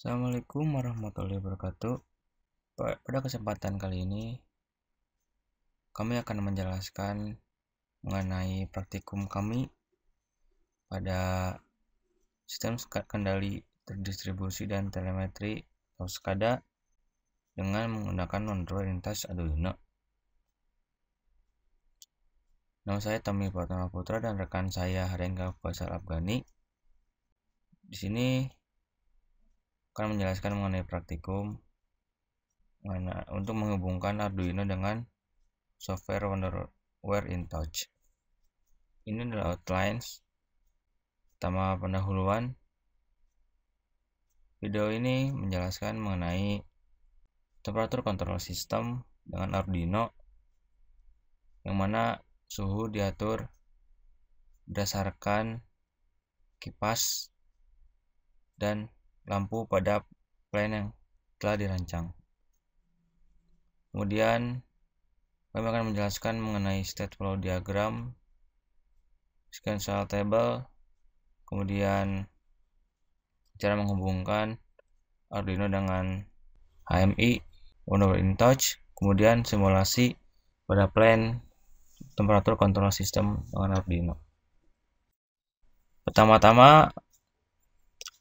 Assalamualaikum warahmatullahi wabarakatuh. Pada kesempatan kali ini, kami akan menjelaskan mengenai praktikum kami pada sistem kendali terdistribusi dan telemetri atau SCADA dengan menggunakan Android InTouch Arduino. Nama saya Tommy Pratama Putra dan rekan saya Harengga Faisal Afghani. Di sini akan menjelaskan mengenai praktikum untuk menghubungkan Arduino dengan software Wonderware InTouch. Ini adalah outlines. Pertama, pendahuluan. Video ini menjelaskan mengenai temperatur control system dengan Arduino, yang mana suhu diatur berdasarkan kipas dan lampu pada plan yang telah dirancang. Kemudian kami akan menjelaskan mengenai state flow diagram, sequential table, kemudian cara menghubungkan Arduino dengan HMI Wonderware InTouch, kemudian simulasi pada plan temperatur control system dengan Arduino. Pertama-tama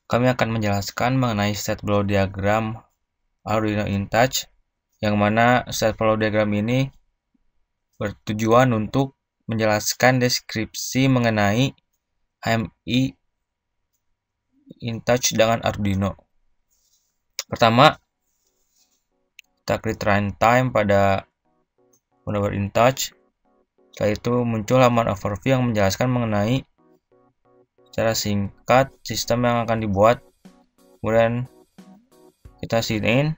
kami akan menjelaskan mengenai state flow diagram Arduino InTouch, yang mana state flow diagram ini bertujuan untuk menjelaskan deskripsi mengenai HMI InTouch dengan Arduino. Pertama, kita klik runtime pada Wonderware InTouch. Setelah itu muncul halaman overview yang menjelaskan mengenai secara singkat sistem yang akan dibuat. Kemudian kita sign in.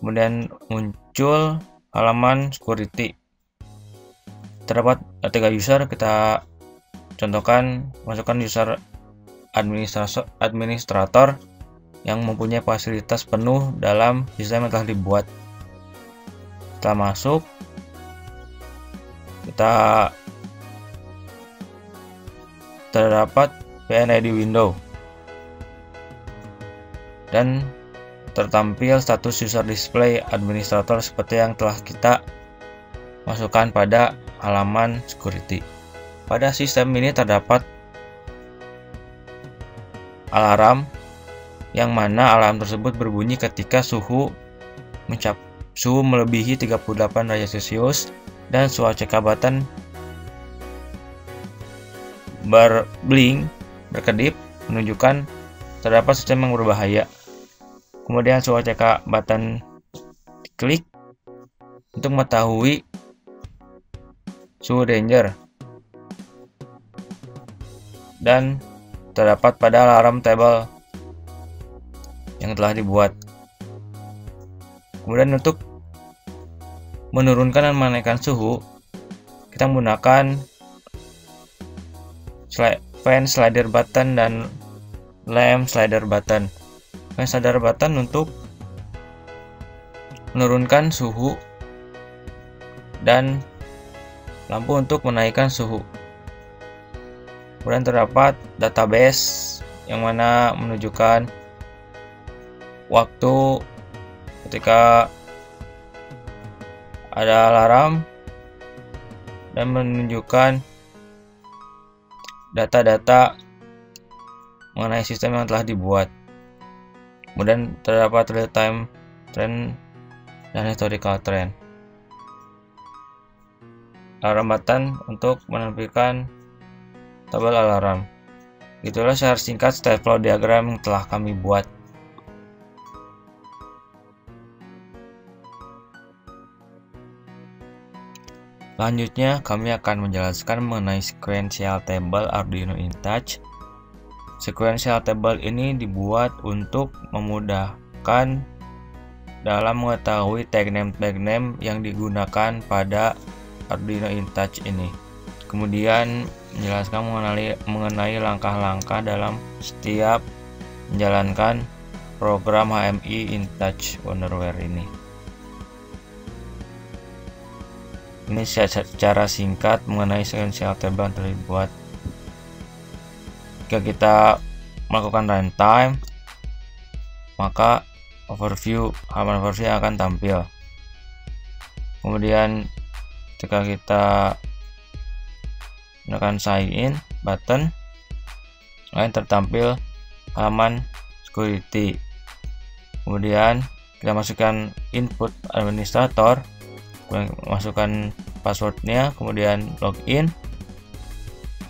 Kemudian muncul halaman security. Terdapat 3 user, kita contohkan masukkan user administrator yang mempunyai fasilitas penuh dalam sistem yang telah dibuat. Setelah masuk, kita terdapat PNID window dan tertampil status user display administrator seperti yang telah kita masukkan pada halaman security. Pada sistem ini terdapat alarm, yang mana alarm tersebut berbunyi ketika suhu melebihi 38 derajat Celcius dan suara CK button berkedip menunjukkan terdapat sistem yang berbahaya. Kemudian suara CK button diklik untuk mengetahui suhu danger dan terdapat pada alarm table yang telah dibuat. Kemudian untuk menurunkan dan menaikkan suhu, kita menggunakan fan slider button dan lamp slider button. Fan slider button untuk menurunkan suhu dan lampu untuk menaikkan suhu. Kemudian terdapat database yang mana menunjukkan waktu ketika ada alarm dan menunjukkan data-data mengenai sistem yang telah dibuat. Kemudian terdapat real-time trend dan historical trend. Alarm button untuk menampilkan tabel alarm. Itulah secara singkat state flow diagram yang telah kami buat. Selanjutnya, kami akan menjelaskan mengenai sequential table Arduino InTouch. Sequential table ini dibuat untuk memudahkan dalam mengetahui tag name yang digunakan pada Arduino InTouch ini. Kemudian menjelaskan mengenai langkah-langkah dalam setiap menjalankan program HMI InTouch Wonderware ini. Ini secara singkat mengenai sequential table yang terbuat. Jika kita melakukan runtime, maka halaman overview akan tampil. Kemudian ketika kita menekan sign in button, akan tertampil halaman security. Kemudian kita masukkan input administrator, kemudian masukkan passwordnya, kemudian login,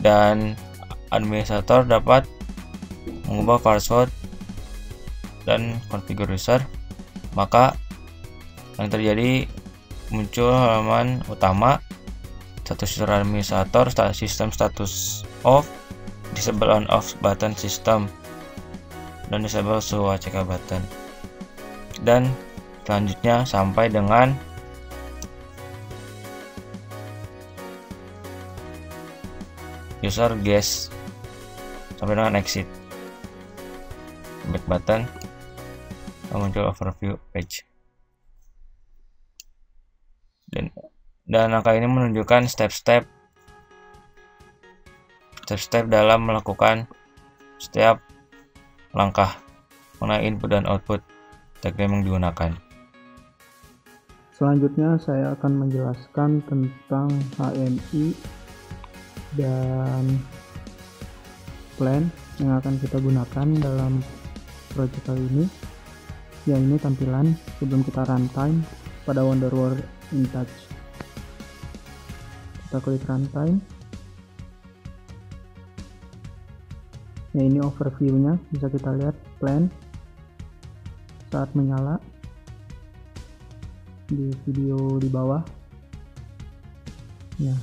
dan administrator dapat mengubah password dan configure user. Maka yang terjadi muncul halaman utama, status user administrator, sistem status off, disable on off button system, dan disable suhu ACK button. Dan selanjutnya sampai dengan user guest, sampai dengan exit, back button, muncul overview page. Dan angka ini menunjukkan step-step dalam melakukan setiap langkah mengenai input dan output diagram yang digunakan. Selanjutnya saya akan menjelaskan tentang HMI dan plan yang akan kita gunakan dalam project kali ini. Ya, ini tampilan sebelum kita runtime pada Wonderworld InTouch. Kita klik runtime. Ya, ini overview-nya, bisa kita lihat plan saat menyala di video di bawah. Ya,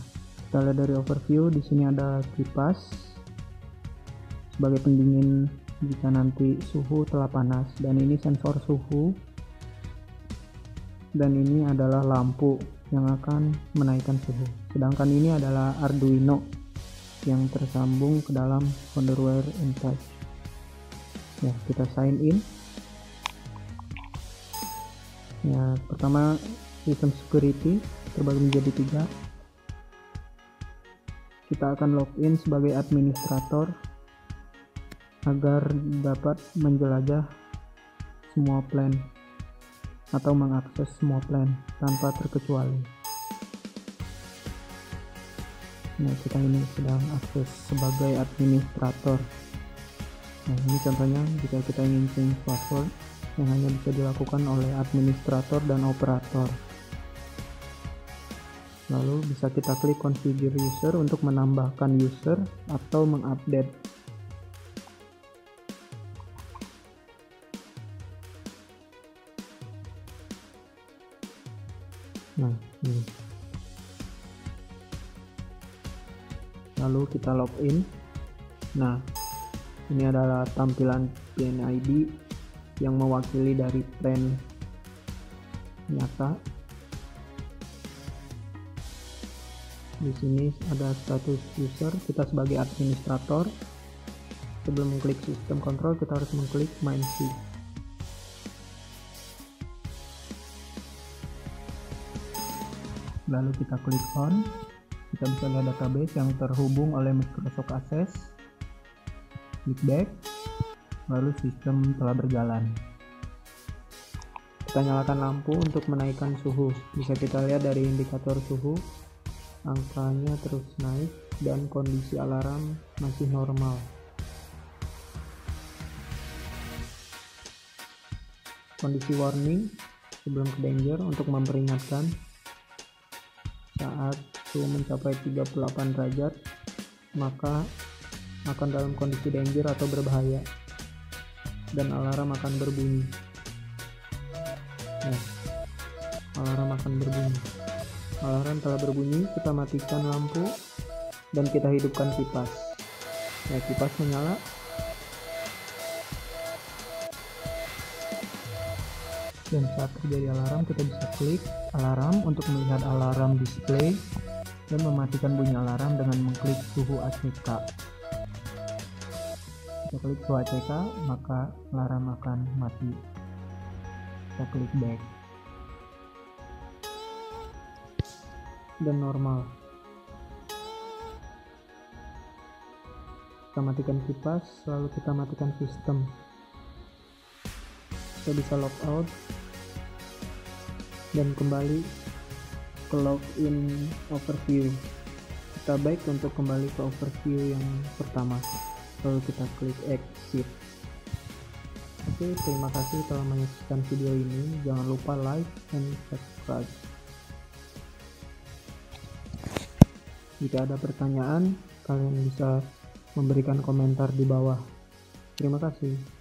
kita lihat dari overview, di sini ada kipas sebagai pendingin jika nanti suhu telah panas, dan ini sensor suhu, dan ini adalah lampu yang akan menaikkan suhu. Sedangkan ini adalah Arduino yang tersambung ke dalam Wonderworld InTouch. Ya, kita sign in. Ya, pertama sistem security terbagi menjadi 3. Kita akan login sebagai administrator agar dapat menjelajah semua plan atau mengakses semua plan tanpa terkecuali. Nah, kita ini sedang akses sebagai administrator. Nah, ini contohnya jika kita ingin change password yang hanya bisa dilakukan oleh administrator dan operator. Lalu bisa kita klik configure user untuk menambahkan user atau mengupdate. Nah, ini. Lalu kita login. Nah, ini adalah tampilan PNID yang mewakili dari plan nyata. Di sini ada status user, kita sebagai administrator. Sebelum mengklik sistem kontrol, kita harus mengklik main C. Lalu kita klik on. Kita bisa lihat database yang terhubung oleh Microsoft Access. Klik back. Lalu sistem telah berjalan. Kita nyalakan lampu untuk menaikkan suhu. Bisa kita lihat dari indikator suhu, angkanya terus naik dan kondisi alarm masih normal. Kondisi warning sebelum ke danger untuk memperingatkan saat suhu mencapai 38 derajat maka akan dalam kondisi danger atau berbahaya, dan alarm akan berbunyi. Nah, alarm akan berbunyi. Alarm telah berbunyi, kita matikan lampu dan kita hidupkan kipas. Ya, kipas menyala. Dan saat terjadi alarm, kita bisa klik alarm untuk melihat alarm display dan mematikan bunyi alarm dengan mengklik suhu ACK. Kita klik suhu ACK, maka alarm akan mati. Kita klik back. Dan normal. Kita matikan kipas, lalu kita matikan sistem. kita bisa logout dan kembali ke login overview. Kita baik untuk kembali ke overview yang pertama, lalu kita klik exit. Oke, terima kasih telah menyaksikan video ini. Jangan lupa like dan subscribe. Jika ada pertanyaan, kalian bisa memberikan komentar di bawah. Terima kasih.